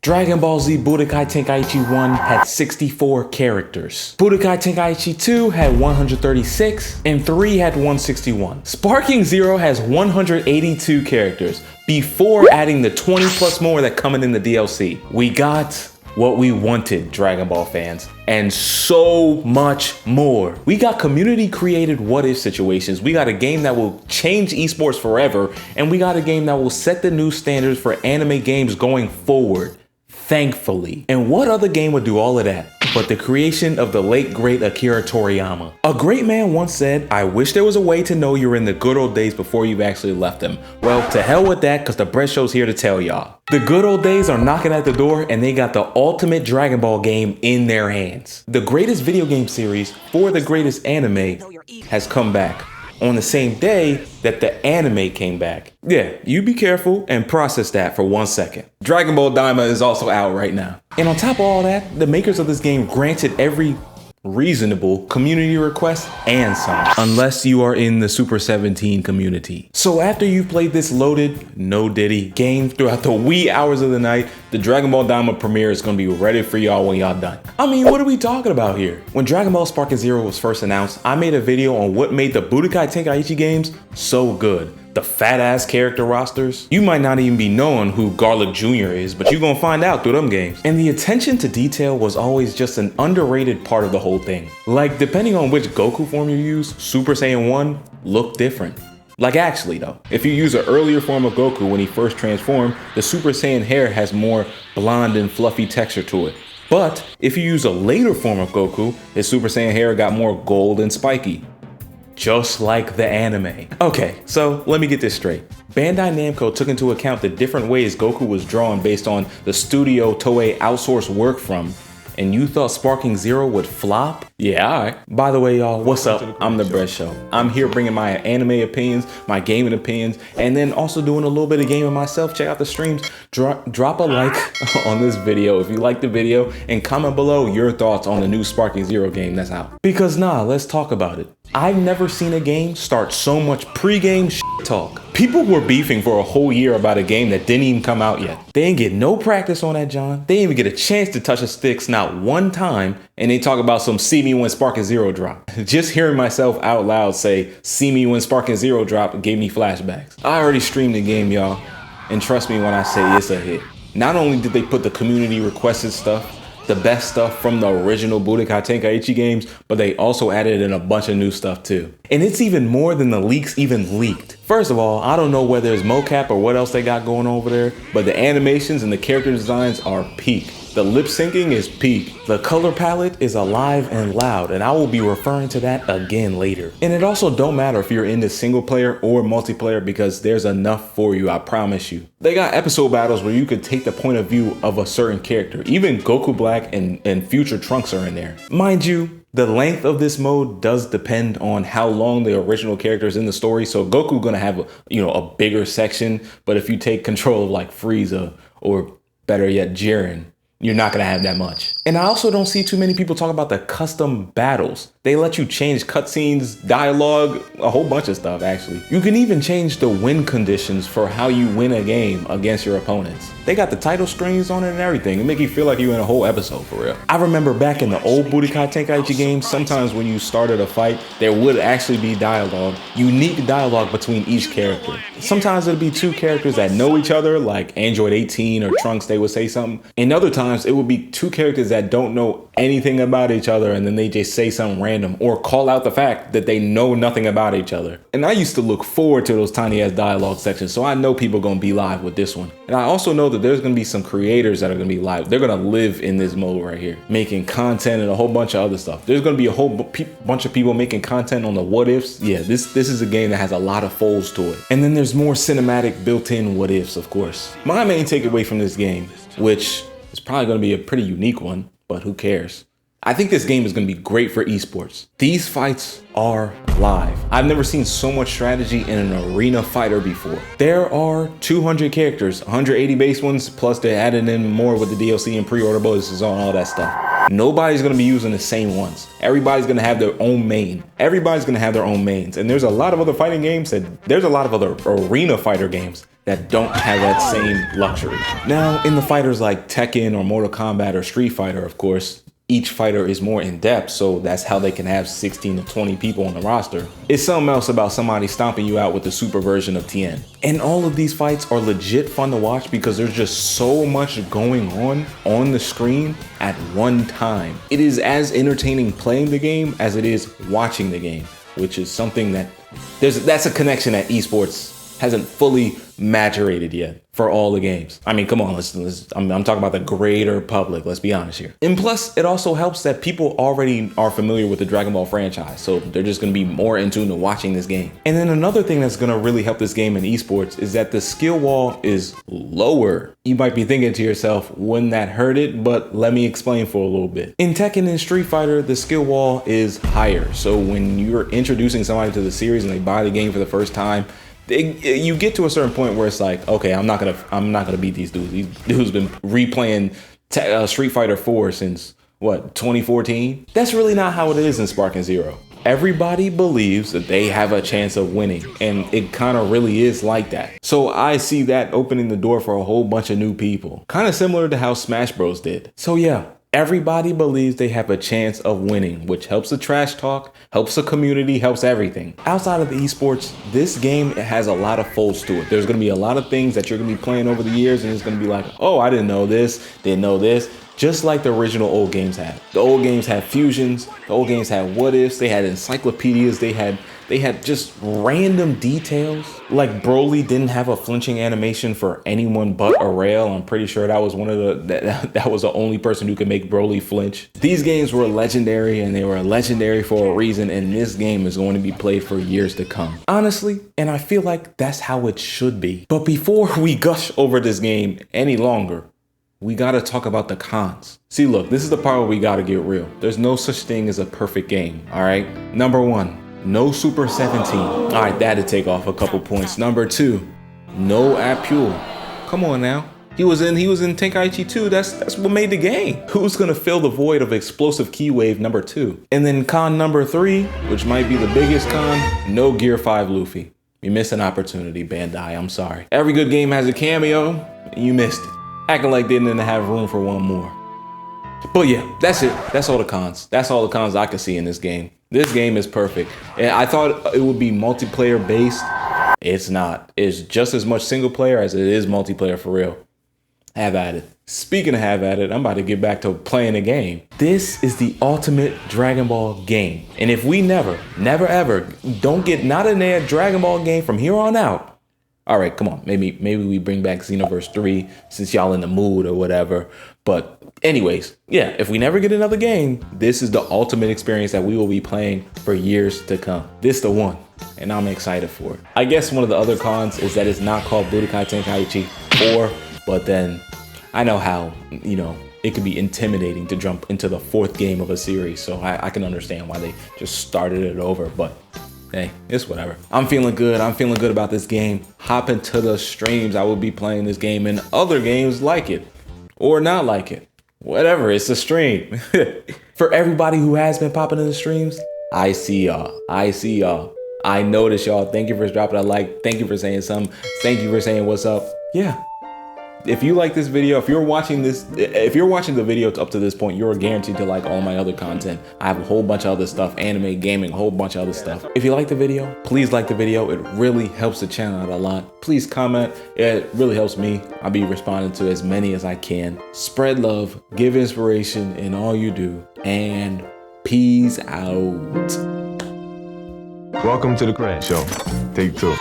Dragon Ball Z Budokai Tenkaichi 1 had 64 characters. Budokai Tenkaichi 2 had 136, and 3 had 161. Sparking Zero has 182 characters, before adding the 20 plus more that coming in the DLC. We got what we wanted, Dragon Ball fans, and so much more. We got community created what if situations. We got a game that will change esports forever, and we got a game that will set the new standards for anime games going forward. Thankfully. And what other game would do all of that but the creation of the late great Akira Toriyama? A great man once said, "I wish there was a way to know you're in the good old days before you've actually left them." Well, to hell with that, because the bread show's here to tell y'all. The good old days are knocking at the door, and they got the ultimate Dragon Ball game in their hands. The greatest video game series for the greatest anime has come back on the same day that the anime came back. Yeah, you be careful and process that for 1 second. Dragon Ball Daima is also out right now. And on top of all that, the makers of this game granted every reasonable community request and some, unless you are in the Super 17 community. So after you've played this loaded, no diddy game throughout the wee hours of the night, the Dragon Ball Daima premiere is gonna be ready for y'all when y'all done. I mean, what are we talking about here? When Dragon Ball Sparking Zero was first announced, I made a video on what made the Budokai Tenkaichi games so good. The fat ass character rosters. You might not even be knowing who Garlic Jr. is, but you're gonna find out through them games. And the attention to detail was always just an underrated part of the whole thing. Like, depending on which Goku form you use, Super Saiyan 1 looked different. Like, actually though, if you use an earlier form of Goku when he first transformed, the Super Saiyan hair has more blonde and fluffy texture to it. But if you use a later form of Goku, his Super Saiyan hair got more gold and spiky. Just like the anime. Okay, so let me get this straight. Bandai Namco took into account the different ways Goku was drawn based on the studio Toei outsourced work from, and you thought Sparking Zero would flop? Yeah, alright. By the way, y'all, what's up? I'm The Bread Show. I'm here bringing my anime opinions, my gaming opinions, and then also doing a little bit of gaming myself. Check out the streams. Drop a like on this video if you like the video, and comment below your thoughts on the new Sparking Zero game that's out. Because let's talk about it. I've never seen a game start so much pre-game shit talk. People were beefing for a whole year about a game that didn't even come out yet. They didn't get no practice on that, John. They didn't even get a chance to touch the sticks not one time, and they talk about some see me when Sparking Zero drop. Just hearing myself out loud say, see me when Sparking Zero drop gave me flashbacks. I already streamed the game, y'all, and trust me when I say it's a hit. Not only did they put the community requested stuff, the best stuff from the original Budokai Tenkaichi games, but they also added in a bunch of new stuff too. And it's even more than the leaks even leaked. First of all, I don't know whether it's mocap or what else they got going over there, but the animations and the character designs are peak. The lip syncing is peak. The color palette is alive and loud, and I will be referring to that again later. And it also don't matter if you're into single player or multiplayer, because there's enough for you, I promise you. They got episode battles where you could take the point of view of a certain character. Even Goku Black and future Trunks are in there. Mind you, the length of this mode does depend on how long the original character is in the story. So Goku gonna have a bigger section, but if you take control of like Frieza or better yet Jiren, you're not gonna have that much. And I also don't see too many people talk about the custom battles. They let you change cutscenes, dialogue, a whole bunch of stuff actually. You can even change the win conditions for how you win a game against your opponents. They got the title screens on it and everything. It make you feel like you're in a whole episode for real. I remember back in the old Budokai Tenkaichi games, sometimes when you started a fight, there would actually be dialogue, unique dialogue between each character. Sometimes it'd be two characters that know each other, like Android 18 or Trunks, they would say something. And other times it would be two characters that don't know anything about each other, and then they just say something random or call out the fact that they know nothing about each other. And I used to look forward to those tiny ass dialogue sections, so I know people are gonna be live with this one. And I also know that there's gonna be some creators that are gonna be live. They're gonna live in this mode right here, making content and a whole bunch of other stuff. There's gonna be a whole bunch of people making content on the what ifs. Yeah, this is a game that has a lot of folds to it. And then there's more cinematic built-in what ifs, of course. My main takeaway from this game, which is probably gonna be a pretty unique one, but who cares? I think this game is going to be great for esports. These fights are live. I've never seen so much strategy in an arena fighter before. There are 200 characters, 180 base ones, plus they added in more with the DLC and pre-order bonuses and all that stuff. Nobody's going to be using the same ones. Everybody's going to have their own main. Everybody's going to have their own mains. And there's a lot of other fighting games there's a lot of other arena fighter games that don't have that same luxury. Now, in the fighters like Tekken or Mortal Kombat or Street Fighter, of course, each fighter is more in depth, so that's how they can have 16 to 20 people on the roster. It's something else about somebody stomping you out with the super version of Tien. And all of these fights are legit fun to watch because there's just so much going on the screen at one time. It is as entertaining playing the game as it is watching the game, which is something that that's a connection that esports hasn't fully maturated yet for all the games. I mean, come on, I'm talking about the greater public, let's be honest here. And plus, it also helps that people already are familiar with the Dragon Ball franchise, so they're just gonna be more in tune to watching this game. And then another thing that's gonna really help this game in esports is that the skill wall is lower. You might be thinking to yourself, wouldn't that hurt it? But let me explain for a little bit. In Tekken and Street Fighter, the skill wall is higher. So when you're introducing somebody to the series and they buy the game for the first time, you get to a certain point where it's like, okay, I'm not gonna beat these dudes. These dudes been replaying Street Fighter 4 since what, 2014? That's really not how it is in Sparking Zero. Everybody believes that they have a chance of winning, and it kind of really is like that. So I see that opening the door for a whole bunch of new people, kind of similar to how Smash Bros did. So yeah. Everybody believes they have a chance of winning, which helps the trash talk, helps the community, helps everything. Outside of the esports, this game has a lot of folds to it. There's gonna be a lot of things that you're gonna be playing over the years, and it's gonna be like, oh, I didn't know this, didn't know this. Just like the original old games had. The old games had fusions, the old games had what ifs, they had encyclopedias, they had just random details. Like Broly didn't have a flinching animation for anyone but Aurel. I'm pretty sure that was that was the only person who could make Broly flinch. These games were legendary, and they were legendary for a reason, and this game is going to be played for years to come. Honestly, and I feel like that's how it should be. But before we gush over this game any longer, we gotta talk about the cons. See, look, this is the part where we gotta get real. There's no such thing as a perfect game, all right? Number one, no Super 17. All right, that'd take off a couple points. Number two, no Apule. Come on now. He was in Tenkaichi 2. That's what made the game. Who's gonna fill the void of explosive key wave number 2? And then con number 3, which might be the biggest con, no Gear 5 Luffy. You missed an opportunity, Bandai, I'm sorry. Every good game has a cameo, and you missed it. Acting like they didn't have room for one more. But yeah, that's it. That's all the cons. That's all the cons I could see in this game. This game is perfect. And I thought it would be multiplayer based. It's not. It's just as much single player as it is multiplayer for real. Have at it. Speaking of have at it, I'm about to get back to playing the game. This is the ultimate Dragon Ball game. And if we never ever don't get not a Dragon Ball game from here on out, all right, come on, maybe we bring back Xenoverse 3 since y'all in the mood or whatever. But anyways, yeah, if we never get another game, this is the ultimate experience that we will be playing for years to come. This the one, and I'm excited for it. I guess one of the other cons is that it's not called Budokai Tenkaichi 4, but then I know how, you know, it can be intimidating to jump into the 4th game of a series, so I can understand why they just started it over, but hey, it's whatever. I'm feeling good. I'm feeling good about this game. Hop into the streams. I will be playing this game and other games like it or not like it. Whatever, it's a stream. For everybody who has been popping in the streams, I see y'all. I see y'all. I notice y'all. Thank you for dropping a like. Thank you for saying something. Thank you for saying what's up. Yeah. If you like this video, if you're watching the video up to this point, you're guaranteed to like all my other content. I have a whole bunch of other stuff, anime, gaming, a whole bunch of other stuff. If you like the video, please like the video. It really helps the channel out a lot. Please comment. It really helps me. I'll be responding to as many as I can. Spread love, give inspiration in all you do, and peace out. Welcome to the Crash Show. Take 2.